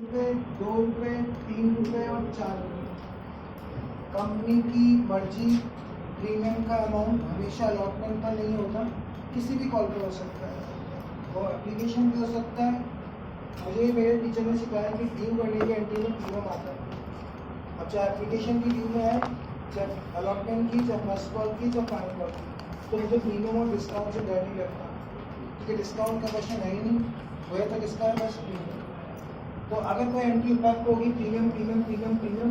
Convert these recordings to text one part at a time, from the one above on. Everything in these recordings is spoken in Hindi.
रुपये, 2 रुपये, 3 रुपये और 4 रुपये। कंपनी की मर्जी, प्रीमियम का अमाउंट हमेशा अलॉटमेंट पर नहीं होता, किसी भी कॉल पर हो सकता है, वो एप्लीकेशन भी हो सकता है। मुझे मेरे टीचर ने सिखाया कि ड्यू करने की एंट्री में प्रीमियम आता है। अब चाहे एप्लीकेशन की ड्यू में आए, चाहे अलॉटमेंट की, चाहे फर्स्ट कॉल की, चाहे फाइनल कॉल की, तो मुझे प्रीमियम और डिस्काउंट से डर नहीं लगता, क्योंकि डिस्काउंट का क्वेश्चन है ही नहीं, वही तो किसका है, बस प्रीमियम। तो अगर कोई एंट्री इम्पैक्ट होगी प्रीमियम प्रीमियम प्रीमियम प्रीमियम,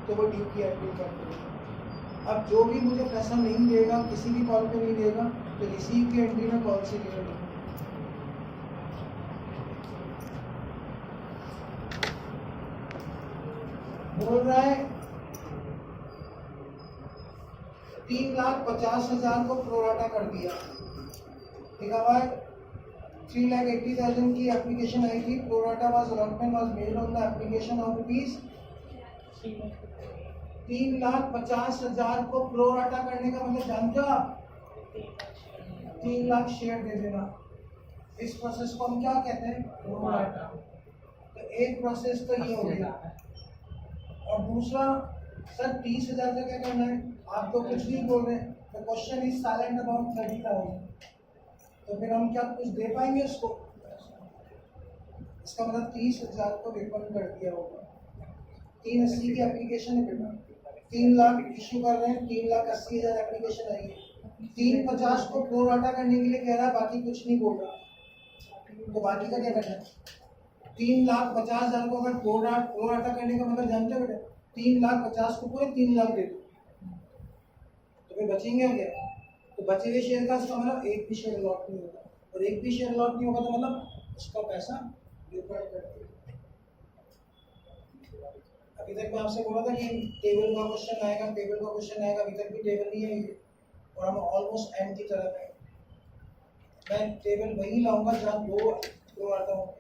तो वो ड्यू की एंट्री इम्पैक्ट होगी। अब जो भी मुझे पैसा नहीं देगा, किसी भी कॉल पे नहीं देगा, तो रिसीव की एंट्री में कॉल से ले लूँगा। बोल रहा है 3,50,000 को प्रोराटा कर दिया, ठीक है। 3,80,000 की एप्लीकेशन आई थी, pro rata was allotment was made on the application of rupees 3,50,000 को प्रोराटा करने का मतलब जानते हो आप, 3 लाख शेयर दे देना। इस प्रोसेस को हम क्या कहते हैं, प्रोराटा। तो एक प्रोसेस तो ये हो गया, और दूसरा सर 30,000 का क्या करना है, आप तो कुछ नहीं बोल रहे, the question is silent about 30,000, तो फिर हम क्या कुछ दे पाएंगे उसको, इसका मतलब 30,000 को रिफंड कर दिया होगा। 380 की एप्लीकेशन है बेटा, 3 लाख इशू कर रहे हैं, 3,80,000 एप्लीकेशन आई है, 350 को प्रोराटा करने के लिए कह रहा है, बाकी कुछ नहीं बोल रहा, तो बाकी का क्या करना है, 3,50,000 को अगर प्रोराटा करने का मतलब जानते हो बेटा, 3,50,000 को पूरे 3 लाख दे दो, तो फिर बचेंगे क्या, तो बचे हुए शेयर का इसका मतलब एक भी शेयर अलॉट नहीं होगा, और एक भी शेयर अलॉट नहीं होगा तो मतलब उसका पैसा रिफंड कर दिया। अभी तक मैं आपसे बोला था कि टेबल का क्वेश्चन आएगा, टेबल का क्वेश्चन आएगा, अभी तक भी टेबल नहीं है और हम ऑलमोस्ट एंड की तरफ है। मैं टेबल वही लाऊंगा जहाँ 2 प्रोराटा होंगे,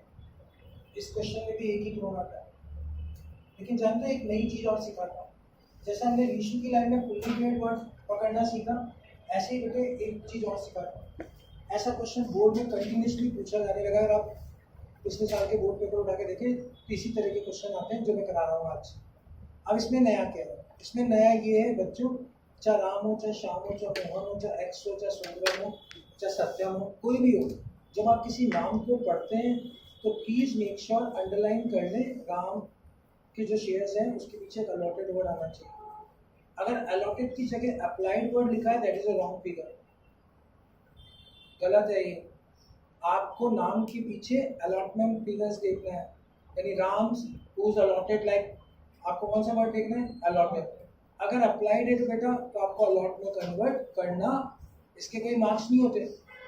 इस क्वेश्चन में भी एक ही प्रोराटा है, लेकिन जानते हैं एक नई चीज़ और सिखाता हूँ, जैसे हमने ऋषि की लाइन में फुल्ली पेड वर्ड पकड़ना सीखा, ऐसे ही बेटे एक चीज़ और सिखाता हूँ। ऐसा क्वेश्चन बोर्ड में कंटिन्यूसली पूछा जाने लगा, अगर आप पिछले साल के बोर्ड पेपर उठा के देखें तो इसी तरह के क्वेश्चन आते हैं जो मैं करा रहा हूँ आज। अब इसमें नया क्या है, इसमें नया ये है बच्चों, चाहे राम हो, चाहे श्याम हो, चाहे मोहन हो, चाहे एक्स हो, चाहे सुंदरम हो, चाहे सत्यम हो, कोई भी हो, जब आप किसी नाम को पढ़ते हैं तो प्लीज़ मेक श्योर अंडरलाइन कर लें, राम के जो शेयर्स हैं उसके पीछे एक अलॉटेड वर्ड आना चाहिए। अगर अलॉटेड की जगह अप्लाइड वर्ड लिखा है, that is a wrong figure, गलत है ये। आपको नाम के पीछे अलॉटमेंट फिगर्स देखना है, यानी राम्स हुज अलॉटेड, लाइक आपको कौन सा वर्ड देखना है, अलॉटेड। अगर अप्लाइड है तो बेटा तो आपको अलॉट में कन्वर्ट करना, इसके कोई मार्क्स नहीं होते।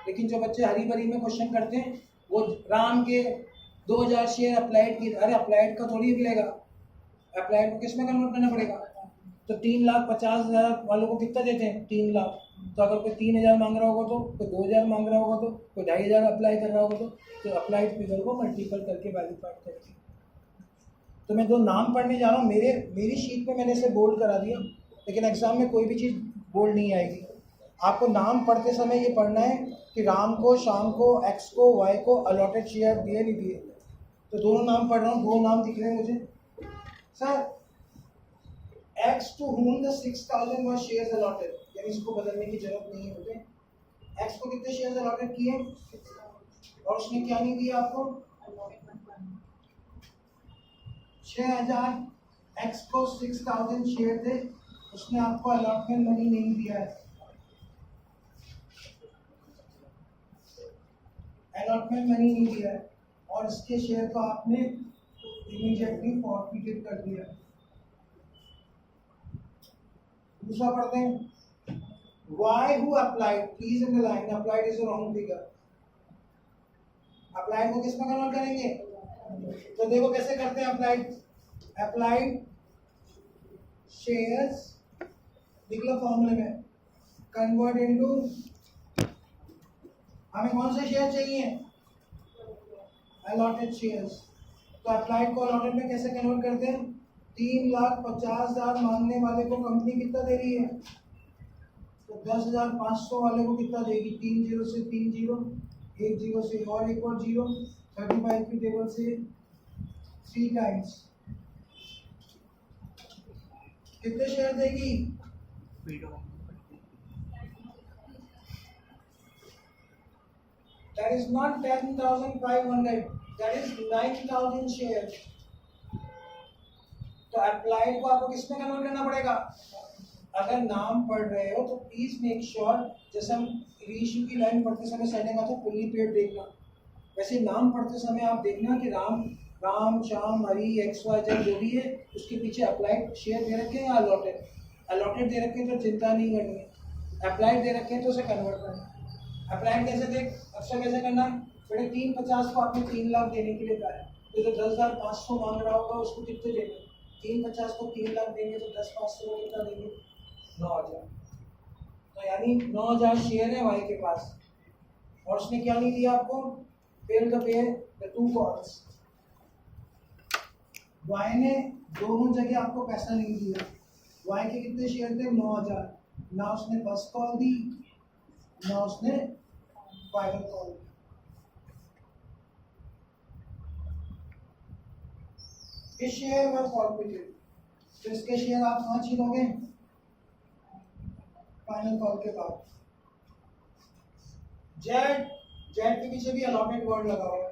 लेकिन जो बच्चे हरी भरी में क्वेश्चन करते हैं, वो राम के 2,000 शेयर अप्लाइड की, अरे अप्लाइड का थोड़ी मिलेगा, अप्लाइड को किस में कन्वर्ट करना पड़ेगा, तो 3,50,000 वालों को कितना देते हैं, 3 लाख, तो अगर कोई 3,000 मांग रहा होगा तो कोई 2,000 मांग रहा होगा तो कोई 2,500 अप्लाई कर रहा होगा तो अप्लाइड फिगर को मल्टीपल करके वैल्यूफाइड करके। तो मैं 2 नाम पढ़ने जा रहा हूँ, मेरी शीट पे मैंने इसे बोल्ड करा दिया, लेकिन एग्जाम में कोई भी चीज़ बोल्ड नहीं आएगी। आपको नाम पढ़ते समय ये पढ़ना है कि राम को, श्याम को, एक्स को, वाई को अलॉटेड शेयर दिए नहीं दिए। तो दोनों नाम पढ़ रहा हूँ, 2 नाम दिख रहे हैं मुझे sir. X to whom the 6,000 was shares allotted, यानी इसको बदलने की जरूरत नहीं है मुझे। X को कितने शेयर्स अलॉटेड किए और उसने क्या नहीं दिया आपको, 6,000। X को 6,000 शेयर थे, उसने आपको अलॉटमेंट मनी नहीं दिया है, अलॉटमेंट मनी नहीं दिया है, और इसके शेयर को आपने इमीडिएटली फॉरफिटेड कर दिया। दूसरा पढ़ते हैं, Y who applied, please in the line, applied is a wrong figure। applied को किस में कन्वर्ट करेंगे, तो देखो कैसे करते हैं अप्लाइड शेयर्स, लिख लो फॉर्मूले में, कन्वर्ट इनटू, हमें कौन से शेयर चाहिए, अलॉटेड शेयर्स। तो अप्लाइड को अलॉटेड में कैसे कन्वर्ट करते हैं, 3,50,000 मांगने वाले को कंपनी कितना दे रही है, तो 10,500 वाले को कितना देगी, 3 जीरो से 3 जीरो, 1 जीरो से और एक और जीरो, 35 की टेबल से 3 टाइम्स कितने शेयर देगी? That is not 10,500, that is 9,000 share. तो अप्लाइड को आपको किसमें कन्वर्ट करना पड़ेगा? अगर नाम पढ़ रहे हो तो प्लीज मेक श्योर, जैसे हम रीइश्यू की लाइन पढ़ते समय सेटिंग आता है फुल्ली पेड देखना, वैसे नाम पढ़ते समय आप देखना कि राम श्याम हरी एक्स वाई जेड जो भी है उसके पीछे अप्लाइड शेयर दे रखे हैं या अलॉटेड दे रखे हैं तो चिंता नहीं करनी है, अप्लाइड दे रखे हैं तो उसे कन्वर्ट करना है। अप्लाइड कैसे देख अक्सर कैसे करना है बेटे? 350 को आपने 3 लाख देने के लिए कहा है, तो जो 10,500 मांग रहा होगा उसको कितने देंगे? 350 को 3 लाख देंगे तो 10,500 को कितना देंगे? 9,000। तो यानी 9,000 शेयर है वाई के पास और उसने क्या नहीं दिया आपको? Fail the pay the 2 calls. Y ने दोनों जगह आपको पैसा नहीं दिया। वाई के कितने शेयर थे? 9,000। ना उसने फर्स्ट कॉल दी ना उसने फाइनल कॉल दी। इस शेयर में फॉर्फिटेड, तो इसके शेयर आप कहाँ छीनोगे? फाइनल कॉल के बाद। जेड के पीछे भी अलॉटेड वर्ड लगा हुआ है।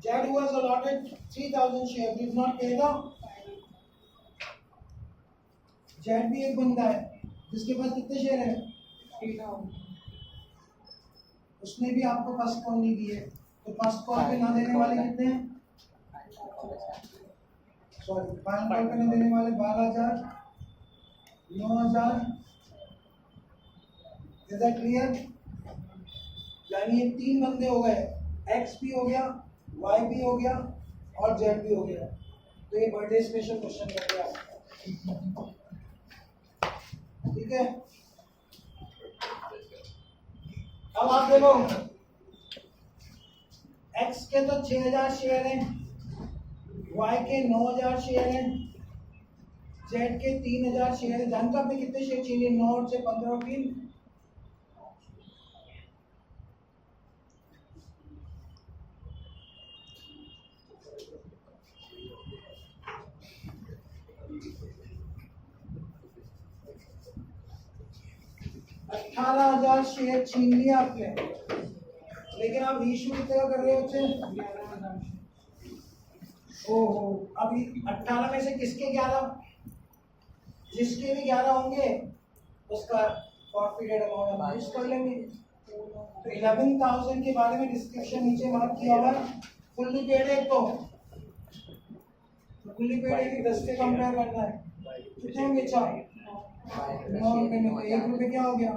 Z was allotted 3,000 share, did not पे द। जेड भी एक बंदा है जिसके पास कितने शेयर है? 3,000। उसने भी आपको फर्स्ट कॉल नहीं दिए, तो फर्स्ट कॉल पे ना देने वाले कितने हैं? सॉरी, फाइनल कॉल पे ना देने वाले 12,000, 9,000। Is that clear? यानी ये 3 बंदे हो गए, एक्स भी हो गया, वाई भी हो गया और जेड भी हो गया। तो ये बर्थडे स्पेशल क्वेश्चन कर दिया, ठीक है? अब आप देखो, एक्स के तो 6,000 शेयर हैं, वाई के 9,000 शेयर हैं, जेड के 3,000 शेयर हैं। जानते हो आपने कितने शेयर चाहिए? 9 से 15 की। अठारह 18,000 शेयर छीन लिया आपने, लेकिन आप रीइश्यू कितने का कर रहे हो बच्चे? ओहो, अभी 18 में से किसके 11? जिसके भी 11 होंगे उसका फॉरफिटेड अमाउंट हम यूज कर लेंगे। तो 11,000 के बारे में डिस्क्रिप्शन नीचे मार्क किया हुआ है। फुल्ली पेड है तो फुल्ली पेड है कि 10 से कंपेयर करना है। कितने में बेचा? 9 रुपये में। 1 रुपये क्या हो गया?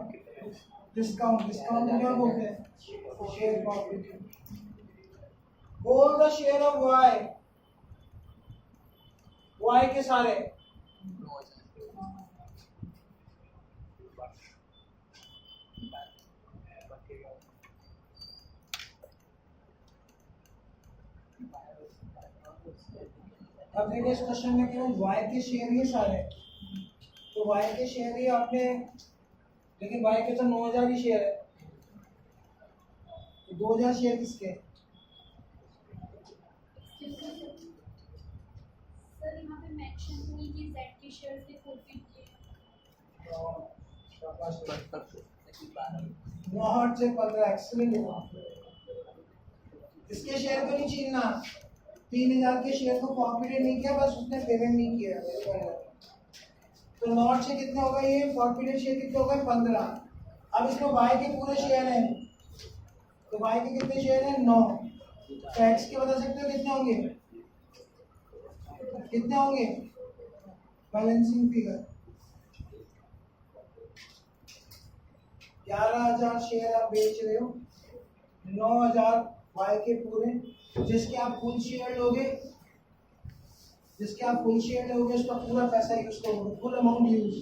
डिस्काउंट। डिस्काउंट क्या बोलते हैं? Share profit. All the share of Y के सारे अब देखो इस क्वेश्चन में केवल वाई के शेयर ही सारे, तो वाई के शेयर ही आपने, लेकिन वाई के तो 9,000 ही शेयर है, तो 2,000 शेयर किसके? सर यहाँ पे मेंशन नहीं कि जेड के शेयर्स के फॉरफिट किए। 9 से 15, एक्सीलेंट। इसके शेयर को नहीं छीनना। 3,000 के शेयर को फॉरफिटेड नहीं किया, बस उसने पेमेंट नहीं किया। तो 9 से कितने होगा? ये फॉरफिटेड शेयर कितने होगा? 15। अब इसमें वाई के पूरे शेयर हैं, तो वाई के कितने शेयर हैं? 9। तो एक्स के बता सकते हो कितने होंगे? कितने होंगे? बैलेंसिंग फिगर 11,000 शेयर आप बेच रहे हो, 9,000 वाई के पूरे, जिसके आप फुल शेयर लोगे, उसका पूरा पैसा यूज करोगे, full amount use.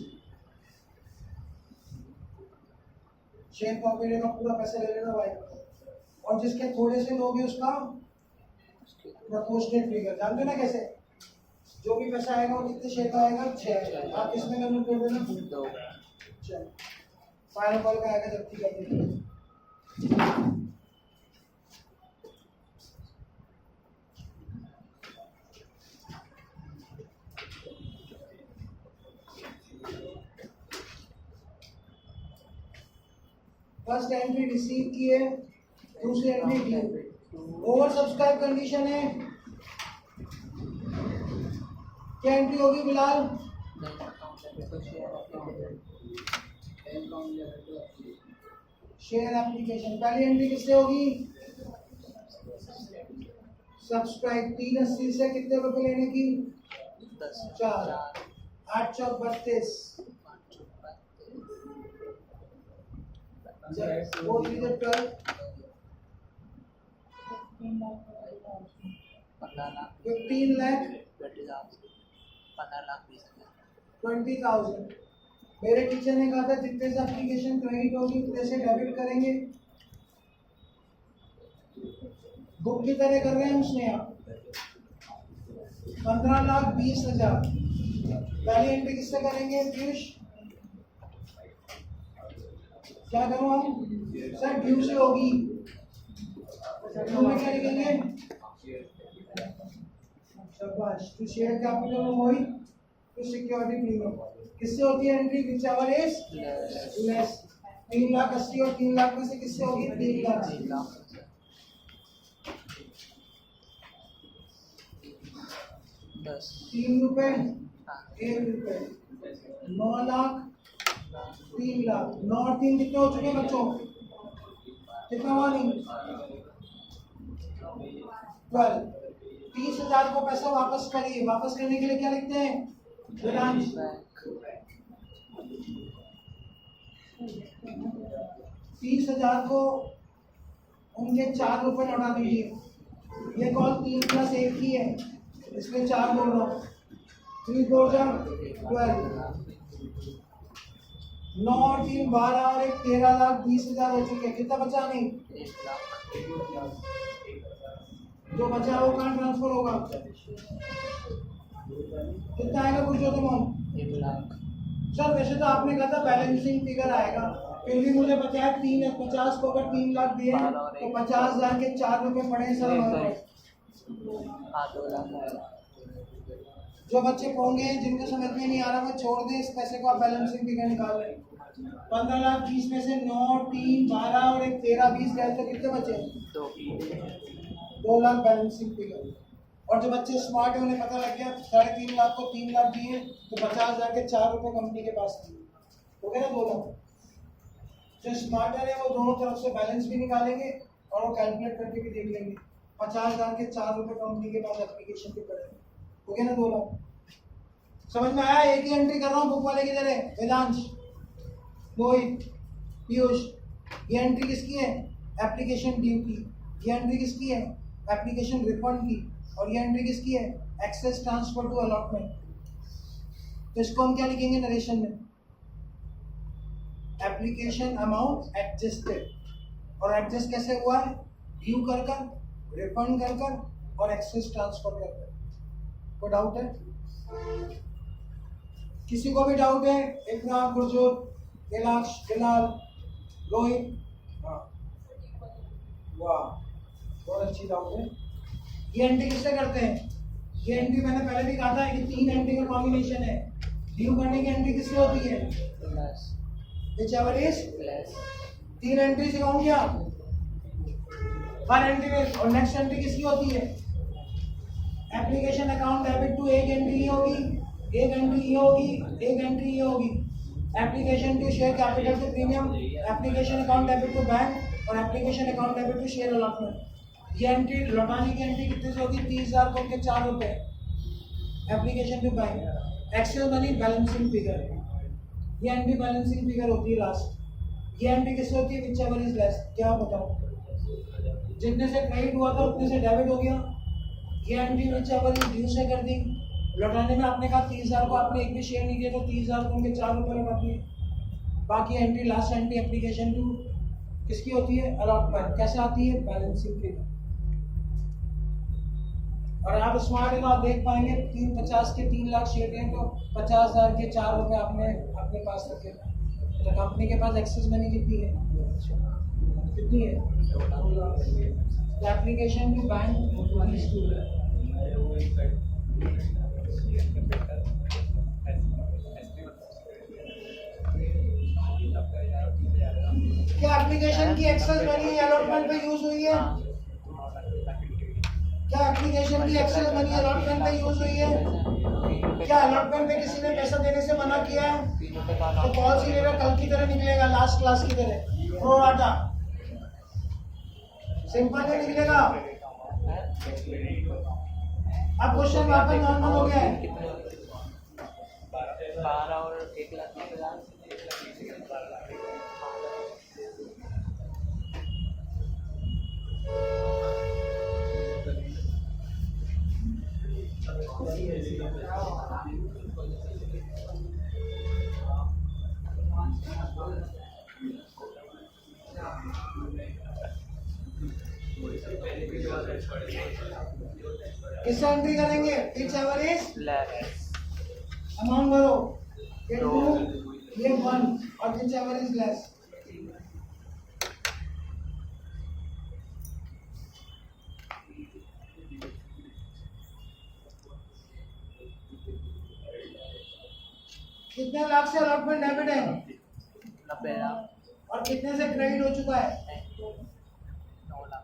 Share profit का पूरा पैसा ले लेना वाई, और जिसके थोड़े से लोगे उसका प्रोपोर्शनल फिगर। जानते हो ना कैसे? जो भी पैसा आएगा वो कितने शेयर का आएगा? 6। आप किसमें कन्वर्ट कर देना? चलो फाइनल कॉल का आएगा जब ठीक है। फर्स्ट एंट्री रिसीव की है, दूसरी entry due. Oversubscribe condition है, क्या एंट्री होगी बिलाल? Share application. पहली एंट्री किससे होगी? सब्सक्राइब। 380 से कितने रुपए लेने की? 4। 8 चौक 32। वो 3 से 12 15 लाख 20,000। मेरे टीचर ने कहा था जितने से एप्लीकेशन क्रेडिट होगी उतने से डेबिट करेंगे। बुक की तरह कर रहे हैं उसने आप 15,20,000। पहली एंट्री किससे करेंगे पीयूष? क्या करूं हम सर? ड्यू से होगी। ड्यू में क्या लिखेंगे? शाबाश। To share capital Mohit, to security premium. किससे होती है entry? Whichever is less. 3,80,000 और 3 लाख में से किससे होगी? 3 लाख। 3 रुपए 1 रुपए 9 लाख 3 लाख। 9 और 3 कितने हो चुके बच्चों? कितना हुआ? नहीं 12। 30,000 को पैसा वापस करिए। वापस करने के लिए क्या लिखते हैं? बिलांस। 30,000 को उनके 4 रुपए लौटा दीजिए। ये कॉल 3 + 1 की है, इसलिए 4 बोल रहा हूँ। 3 4 12। 9 और 3 12 और 1 13,20,000 हो चुके हैं। कितना बचा? नहीं 1 लाख। जो बचा वो कहाँ ट्रांसफर होगा? कितना आएगा पुरुषोत्तम? 1 लाख। सर वैसे तो आपने कहा था बैलेंसिंग फिगर आएगा, फिर भी मुझे पता है 350 को अगर 3 लाख दिए तो 50,000 के 4 रुपए पड़े सर। हाँ 2 लाख आएगा। जो बच्चे होंगे जिनको समझ में नहीं आ रहा वो छोड़ दें, इस पैसे को आप बैलेंसिंग फिगर निकाल लें। 15,20,000 में से 9 3 12 और 1 13 20 गए तो कितने बचे? 2 लाख बैलेंसिंग फिगर। और जो बच्चे स्मार्ट है उन्हें पता लग गया 3.5 लाख को 3 लाख दिए तो 50,000 के 4 रुपए कंपनी के पास दिए, हो गया ना 2 लाख। जो स्मार्टर है वो दोनों तरफ से बैलेंस भी निकालेंगे और वो कैलकुलेट करके भी देख लेंगे। 50,000 के 4 रुपए कंपनी के पास एप्लीकेशन के पड़े, हो गया ना 2 लाख। समझ में आया? एक ही एंट्री कर रहा हूँ। बुक वाले किधर है? वेदांश, मोहित, पीयूष। ये एंट्री किसकी है? एप्लीकेशन ड्यू की। ये एंट्री किसकी है? एप्लीकेशन रिफंड की। और ये एंट्री किसकी है? Excess transfer to allotment. तो इसको हम क्या लिखेंगे नरेशन में? Application amount adjusted. और एडजस्ट कैसे हुआ है? ड्यू कर कर, रिफंड कर कर और एक्सेस ट्रांसफर कर कर। कोई डाउट है? किसी को भी डाउट है? इकरा, गुरजोत, कैलाश, बिलाल, रोहित? हाँ वाह बहुत अच्छी डाउट है। ये एंट्री किससे करते हैं? ये एंट्री मैंने पहले भी कहा था कि 3 एंट्री का कॉम्बिनेशन है। ड्यू करने की एंट्री किससे होती है? whichever is 3 एंट्री से काउंट किया हर एंट्री में। और नेक्स्ट एंट्री किसकी होती है? Application account debit to. एक एंट्री ये होगी, एक एंट्री ये होगी, एक एंट्री ये होगी। Application to share capital to premium, application account debit to bank और application account debit to share allotment. ये एंट्री लौटाने की एंट्री कितने से होगी? 30,000 को उनके 4 रुपए application to bank. Excess money balancing figure, ये एंट्री बैलेंसिंग फिगर होती है लास्ट। ये एंट्री किससे होती है? Whichever is less. क्या बताओ? जितने से क्रेडिट हुआ था उतने से डेबिट हो गया। ये एंट्री व्हिचएवर इज ड्यू से कर दी। लौटाने में आपने कहा 30,000 को आपने एक भी शेयर नहीं दिया तो 30,000 को उनके 4 रुपए लौटा दिए। बाकी entry last entry application to किसकी होती है? अलॉटमेंट। कैसे आती है? Balancing figure. और आप स्मार्ट है तो आप देख पाएंगे 350 के 3 लाख शेयर हैं तो 50,000 के 4 रुपए आपने अपने पास रखे। तो कंपनी के पास एक्सेस मनी कितनी है? कितनी है? एप्लीकेशन टू बैंक क्या एप्लीकेशन की एक्सेस मनी अलॉटमेंट पे यूज हुई है? हाँ, क्या एप्लीकेशन की एक्सेस मनी अलॉटमेंट पे यूज हुई है? क्या अलॉटमेंट पे किसी ने पैसा देने से मना किया है? तो पॉलिसी लेटर कल की तरह निकलेगा, लास्ट क्लास की तरह प्रो राटा, सिंपल नहीं निकलेगा। अब क्वेश्चन वापस नॉर्मल हो गया है। 12 और 1,50,000। किससे एंट्री करेंगे? Which ever is less amount भरो, ये 2 ये 1 और विच एवर इज लेस। कितने लाख से अलॉटमेंट डेबिट है 90,000। और कितने से क्रेडिट हो चुका है? 9 लाख।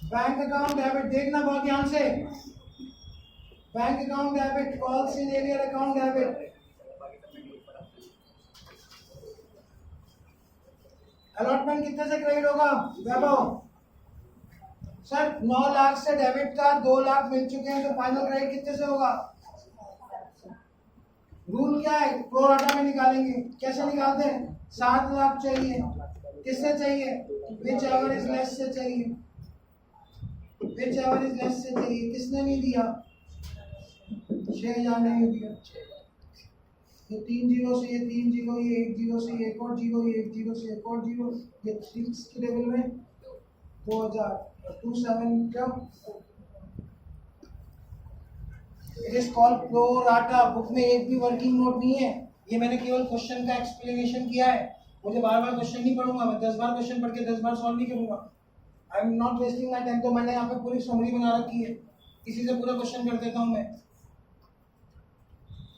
बैंक अकाउंट डेबिट, देखना बहुत ध्यान से। Bank account debit, calls in arrear account debit. Allotment कितने से क्रेडिट होगा वैभव? सर 9 लाख से डेबिट का 2 लाख मिल चुके हैं, तो फाइनल क्रेडिट कितने से होगा? रूल क्या है? प्रो राटा में निकालेंगे। कैसे निकालते हैं? 7 लाख चाहिए। किससे चाहिए? विच एवर इज लेस से चाहिए। विच एवर इज लेस से चाहिए। किसने नहीं दिया? 6,000 नहीं दिया। ये 3 जीरो से, ये 3 जीरो, ये 1 जीरो से, ये एक और जीरो, ये 1 जीरो से, एक और जीरो, ये 6 के लेवल में 2000 27 क्या? It is called pro rata. Book में एक भी वर्किंग नोट नहीं है, ये मैंने केवल क्वेश्चन का एक्सप्लेनेशन किया है। मुझे बार बार क्वेश्चन नहीं पढ़ूंगा, मैं 10 बार क्वेश्चन पढ़ के 10 बार सॉल्व नहीं करूंगा। I am not wasting my time. तो मैंने यहाँ पे पूरी समरी बना रखी है, इसी से पूरा क्वेश्चन कर देता हूँ मैं।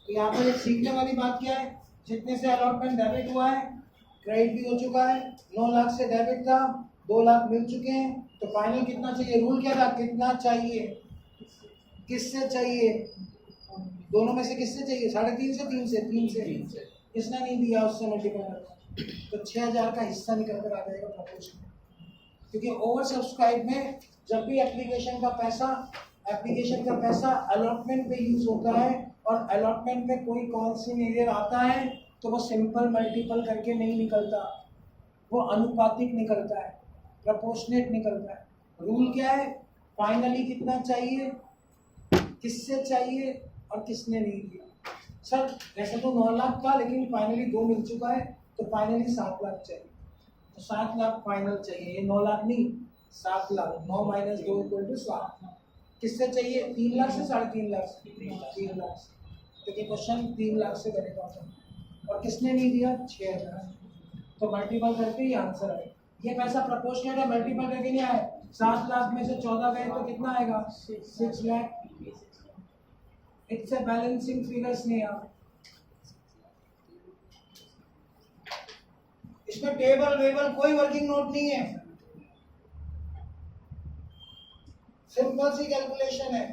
तो यहाँ पर एक सीखने वाली बात क्या है? जितने से अलॉटमेंट डेबिट हुआ है, क्रेडिट भी हो चुका है। 9 लाख से डेबिट था, 2 लाख मिल चुके हैं, तो फाइनल कितना चाहिए? रूल क्या था? कितना चाहिए? किससे चाहिए? दोनों में से किससे चाहिए? 3.5 से 3 से 3 से। किसने नहीं दिया उससे मल्टीपल, तो 6,000 का हिस्सा निकल कर आ जाएगा प्रपोर्शन। क्योंकि ओवर सब्सक्राइब में जब भी एप्लीकेशन का पैसा अलॉटमेंट पे यूज होता है और अलॉटमेंट में कोई कॉल्स इन एरियर आता है, तो वो सिंपल मल्टीपल करके नहीं निकलता, वो अनुपातिक निकलता है, प्रपोर्शनेट निकलता है। रूल क्या है? फाइनली कितना चाहिए, किससे चाहिए और किसने नहीं दिया। सर वैसे तो 9 लाख था, लेकिन फाइनली 2 मिल चुका है, तो फाइनली 7 लाख चाहिए, तो 7 लाख फाइनल चाहिए। ये 9 लाख नहीं, 7 लाख। 9 minus 2 equal to 7। किससे चाहिए? 3 लाख से 3.5 लाख से? 3 लाख से। तो ये क्वेश्चन 3 लाख से करेगा और किसने नहीं दिया? 6,000। तो मल्टीपल करके ही आंसर आए। ये पैसा प्रपोर्शनेट है, मल्टीपल करके नहीं आए। 7 लाख में से 14 गए तो कितना आएगा? 6 lakh. It's a balancing figures नहीं आ। इसमें टेबल वेबल कोई वर्किंग नोट नहीं है, सिंपल सी कैलकुलेशन है।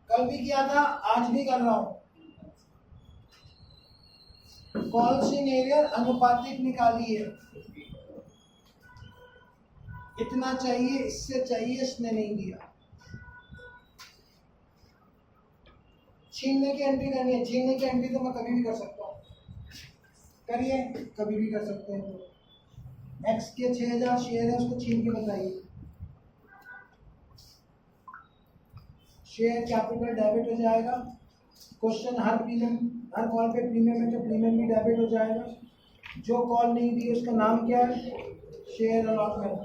कल भी किया था, आज भी कर रहा हूं। कॉल्स इन एरियर अनुपातिक निकालिए। इतना चाहिए, इससे चाहिए, इसने नहीं दिया। छीनने की एंट्री करनी है। छीनने की एंट्री तो मैं कभी भी कर सकता हूँ, करिए, कभी भी कर सकते हैं। तो एक्स के 6,000 शेयर है, उसको छीन के बताइए। शेयर कैपिटल डेबिट हो जाएगा। क्वेश्चन हर कॉल पे प्रीमियम है, तो प्रीमियम भी डेबिट हो जाएगा। जो कॉल नहीं दी उसका नाम क्या है? Share allotment.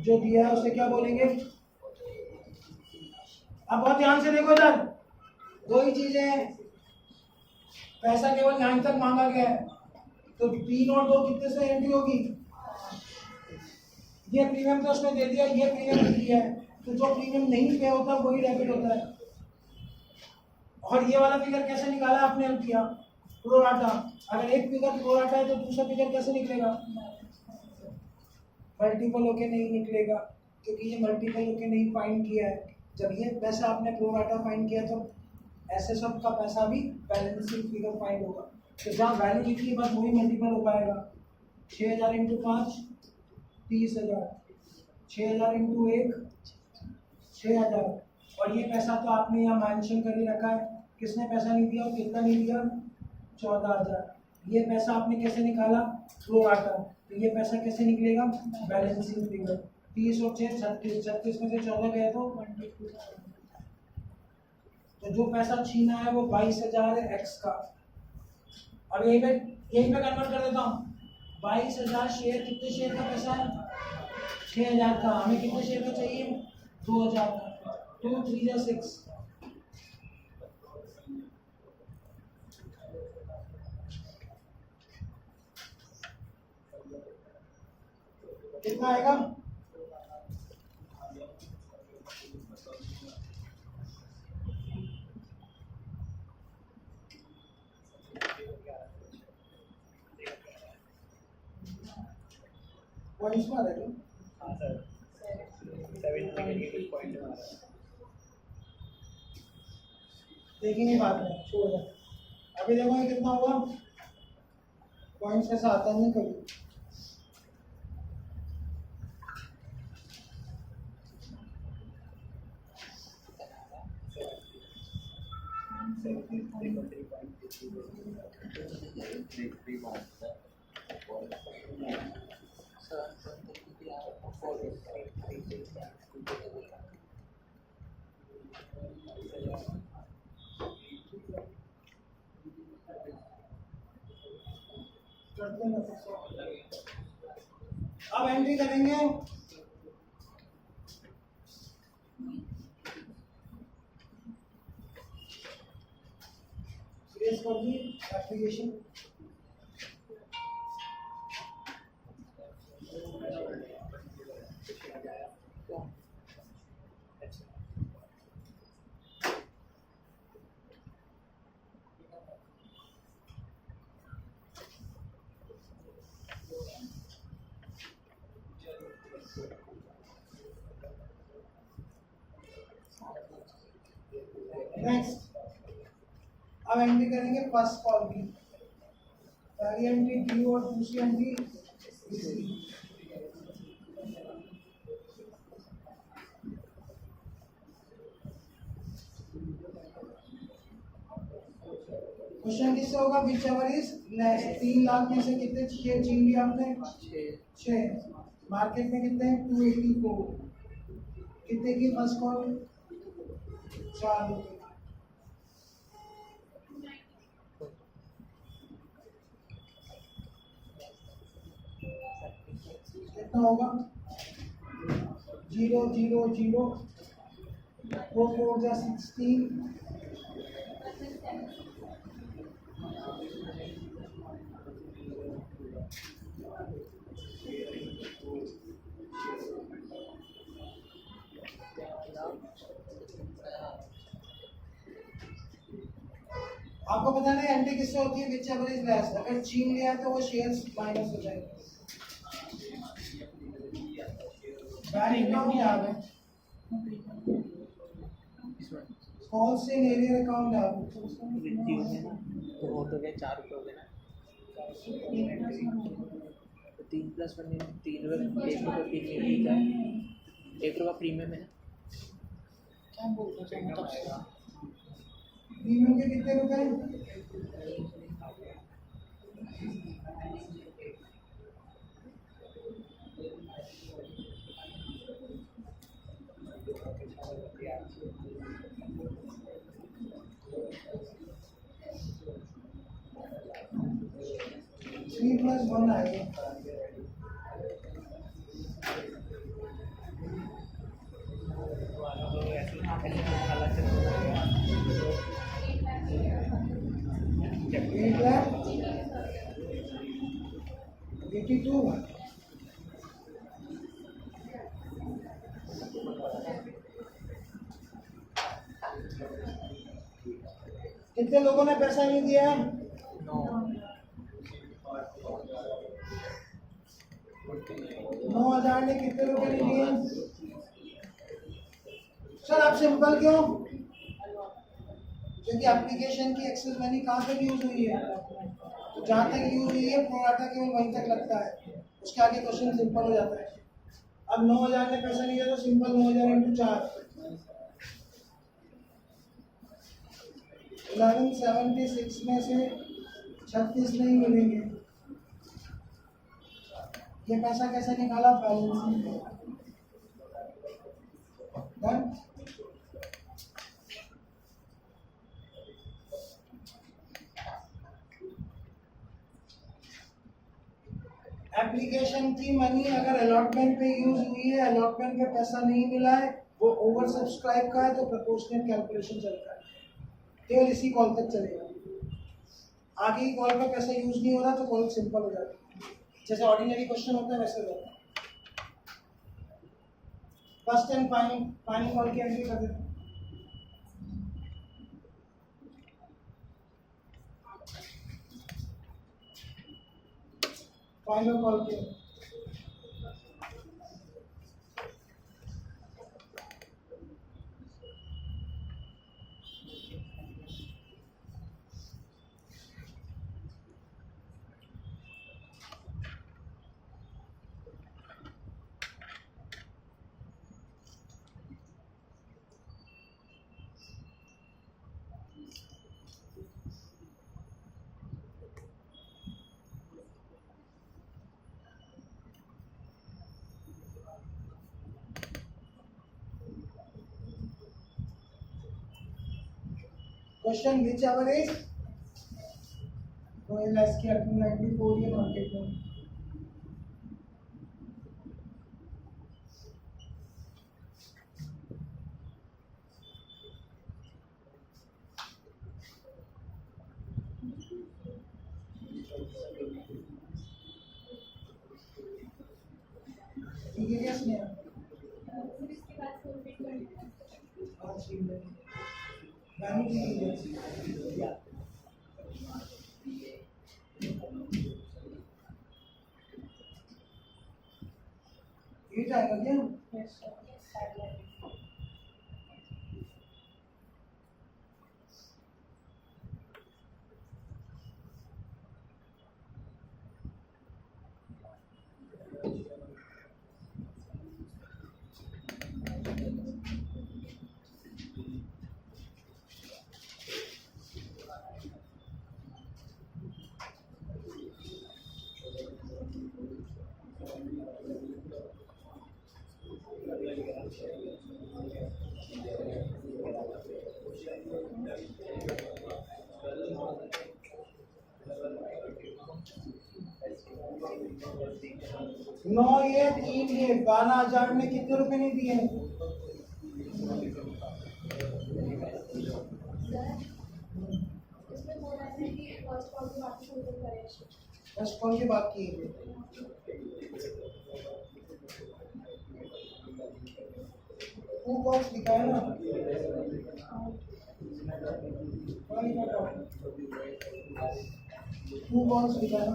जो दिया है उसे क्या बोलेंगे? अब बहुत ध्यान से देखो इधर, 2 ही चीजें हैं। पैसा केवल यहाँ तक मांगा गया है, तो 3 और 2 कितने से एंट्री होगी? ये प्रीमियम तो उसने दे दिया, ये प्रीमियम नहीं दिया है, तो जो प्रीमियम नहीं पे होता वही डेबिट होता है। और ये वाला फिगर कैसे निकाला आपने? किया प्रोराटा, अगर एक फिगर प्रोराटा है तो दूसरा फिगर कैसे निकलेगा? मल्टीपल होके नहीं निकलेगा, क्योंकि ये मल्टीपल होके नहीं फाइंड किया है। जब ये पैसा आपने प्रोराटा फाइंड किया तो ऐसे सब का पैसा भी बैलेंसिंग फिगर फाइंड होगा। तो जहाँ वैल्यू लिखी है बस वही मल्टीपल हो पाएगा। 6000 इंटू 5 30,000, 6000 इंटू 1 6000, और ये पैसा तो आपने यहाँ मेंशन कर ही रखा है। किसने पैसा नहीं दिया और कितना नहीं दिया? 14,000। ये पैसा आपने कैसे निकाला? प्रोराटा। तो ये पैसा कैसे निकलेगा? Balancing figure. 30 और 6 36, 36 में से 14 गया तो जो पैसा छीना है वो 22,000 है एक्स का। अब यहीं पे कन्वर्ट कर देता हूँ। 22,000 शेयर, कितने शेयर का पैसा है? 6,000 का। हमें कितने शेयर का चाहिए? 2,000 का। 2 3 जा 6, कितना आएगा? पॉइंट्स में आ रहा है। हाँ सर, 7 सेकंड के कुछ पॉइंट आ रहा है। देखेंगे बाद में, छोड़ दो। अभी देखो ये कितना हुआ? पॉइंट्स ऐसा आता नहीं कभी। अब एंट्री करेंगे। प्रेस कर दी एप्लीकेशन। नेक्स्ट, अब एंट्री करेंगे फर्स्ट कॉल की। पहली एंट्री डी और दूसरी एंट्री सी। क्वेश्चन किससे होगा? Which ever is less. 3 lakh में से कितने शेयर छीन लिया आपने? 6। मार्केट में कितने? 284। कितने की फर्स्ट कॉल? 4 रुपये। कितना होगा? 0 0 0 4 4 जा 16। आपको पता नहीं एंट्री किससे होती है? Which ever is less. अगर छीन लिया तो वो शेयर्स माइनस हो जाएंगे। बैरिंग नहीं आ रहा है। कॉल से एरियर अकाउंट आ रहा है तो वो तो क्या 4 रुपये हो गए ना? तो 3 + 1 3 रुपये, 1 रुपये प्रीमियम का, 1 रुपये प्रीमियम है ना? क्या बोलते हैं? प्रीमियम के कितने रुपए? थ्री प्लस 1 आएगा। कितने लोगों ने पैसा नहीं दिया? 9। 9,000 ने कितने रुपए नहीं दिए? सर आप सिंपल क्यों? क्योंकि एप्लीकेशन की एक्सेस मनी कहाँ तक यूज हुई है? तो जहाँ तक यूज हुई है प्रोराटा केवल वहीं तक लगता है, उसके आगे क्वेश्चन सिंपल हो जाता है। अब 9,000 ने पैसा नहीं दिया तो सिंपल 9,000 इंटू 4, 1176 में से 36 नहीं मिलेंगे। ये पैसा कैसे निकाला? Balancing done. एप्लीकेशन की मनी अगर अलॉटमेंट पे यूज हुई है, अलॉटमेंट पे पैसा नहीं मिला है, वो ओवर सब्सक्राइब का है तो प्रोपोर्शनल कैलकुलेशन चलता है, केवल इसी कॉल तक चलेगा। आगे की कॉल पे पैसा यूज नहीं हो रहा तो कॉल सिंपल हो जाती है, जैसे ऑर्डिनरी क्वेश्चन होता है वैसे होता है। फर्स्ट एंड फाइनल कॉल की एंट्री कर देते हैं। फाइनल कॉल की क्वेश्चन whichever is less के 94 ये मार्केट में ठीक है। यस नहीं फिर इसके बाद फॉरवर्ड करना है। और ठीक है वैलिड ठीक है। ये जाएगा क्या? Yes sir. नौ ये 3 ये 12,000 ने कितने रुपए नहीं दिए? इसमें बोला है कि फर्स्ट कॉल के बाद फॉरवर्ड करें। फर्स्ट कॉल की बात की है। टू कॉल्स दिखाया ना, टू कॉल्स दिखाया ना।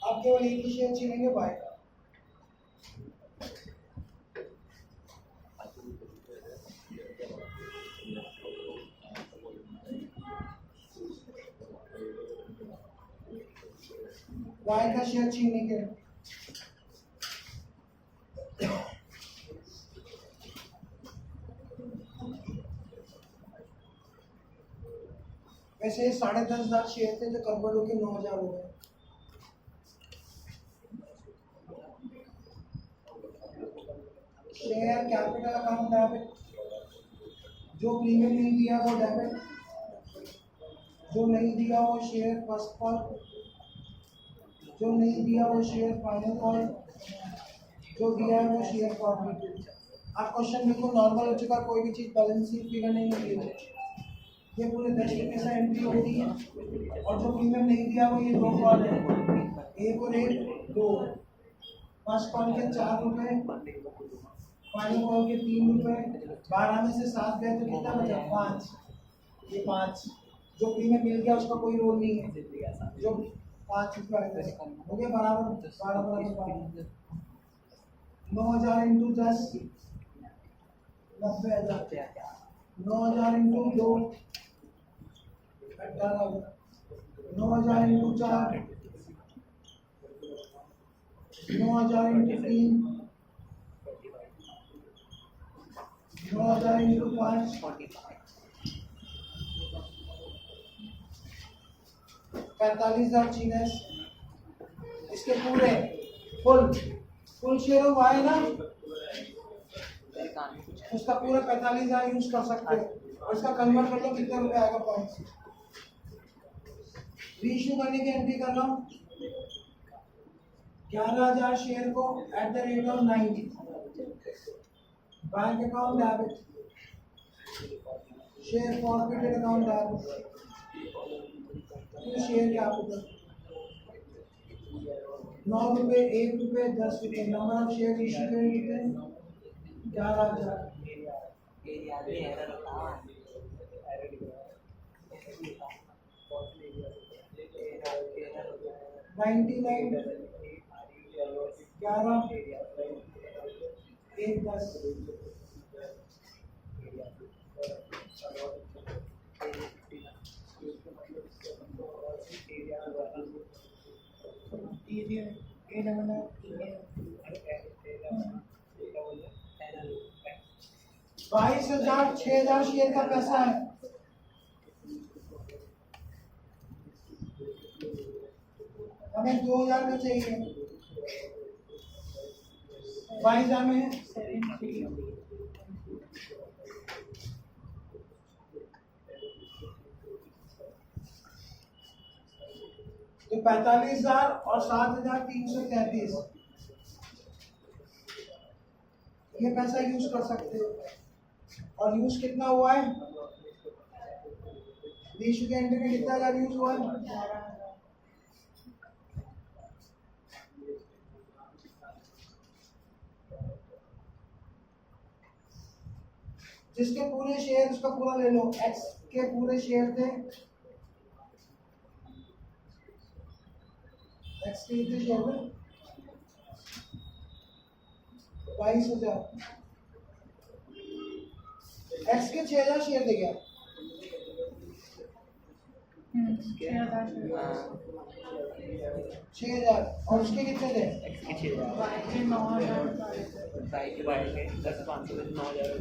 आप केवल एक ही शेयर छीनेंगे बाय का। बाय का शेयर छीनने के वैसे 10,500 शेयर थे जो कन्वर्ट होकर 9,000 हो गए। शेयर कैपिटल अकाउंट डेबिट, जो प्रीमियम नहीं दिया वो डेबिट, जो नहीं दिया वो शेयर फर्स्ट कॉल, जो नहीं दिया वो शेयर फाइनल कॉल, जो दिया है वो शेयर प्रॉफिट। आप क्वेश्चन बिल्कुल नॉर्मल हो चुका, कोई भी चीज़ बैलेंस शीट फिगर नहीं होती है। ये पूरे 10 के पैसा एंट्री होती है और जो प्रीमियम नहीं दिया वो ये दो कॉल है, एक और एक दो। फर्स्ट कॉल के 4 रुपए, फाइनल कॉल के 3 रुपए, 12 में से 7 गए तो कितना बचा 5। ये 5 जो प्रीमियम मिल गया उसका कोई रोल नहीं है, जो 5 रुपये हो गया बराबर 12 9,000 into 10 90,000, 9,000 into 2 18,000, 9,000 into 4 9,000 into 3 9,000 into 5 45,000 चीजें। इसके पूरे फुल शेयर हुआ है ना, उसका पूरा 45,000 यूज कर सकते हो और इसका कन्वर्ट कर लो कितने रुपए आएगा पॉइंट्स। रीइश्यू करने की एंट्री कर लो 11,000 शेयर को at the rate of 90, bank account debit, share forfeited account debit, share capital 9 रुपए, 1 रुपए, 10 रुपए, नंबर ऑफ शेयर इश्यू कितने 11,000। 99 11 1 10 22,000 6,000 शेयर का पैसा है। हमें 2,000 का चाहिए, 22,000 में तो 45,000 और 7,333 ये पैसा यूज कर सकते हो। और यूज कितना हुआ है, रीइश्यू के एंट्री में कितना हजार यूज हुआ है 11। जिसके पूरे शेयर उसका पूरा ले लो, एक्स के पूरे शेयर थे, एक्स के कितने शेयर थे 22,000, एक्स के 6,000 शेयर थे क्या 6,000 और उसके कितने थे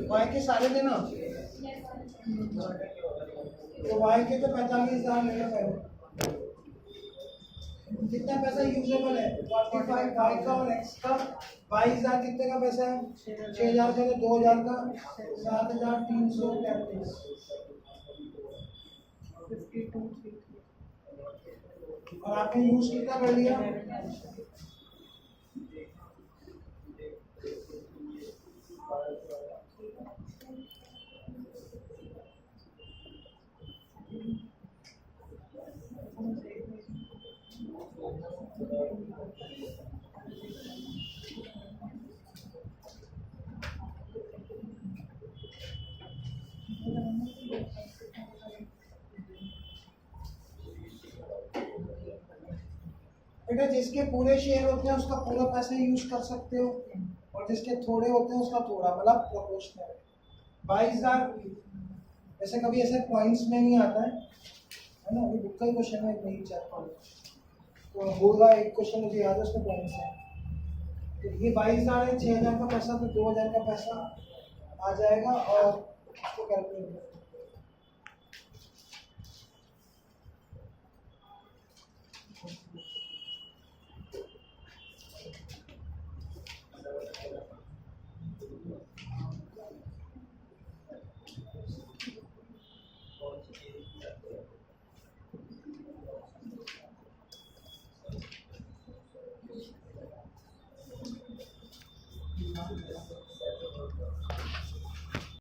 वाई के सारे थे ना, तो वाई के तो 45,000 लेना पहले। कितना पैसा यूजेबल है 45 वाई का और एक्स का, 22,000 कितने का पैसा है 6,000 का, तो 2,000 का 7,333 और आपने यूज कितना कर लिया बेटा, जिसके पूरे शेयर होते हैं उसका पूरा पैसा यूज कर सकते हो और जिसके थोड़े होते हैं उसका थोड़ा, मतलब प्रोपोर्शनल। 22,000 वैसे कभी ऐसे पॉइंट्स में नहीं आता है ना, अभी बुक का क्वेश्चन में नहीं चाहता तो होगा, एक क्वेश्चन मुझे याद है उसमें पॉइंट्स है। तो ये 22,000 है, 6,000 का पैसा तो 2,000 का पैसा आ जाएगा और उसको कैलकुलेट करें। है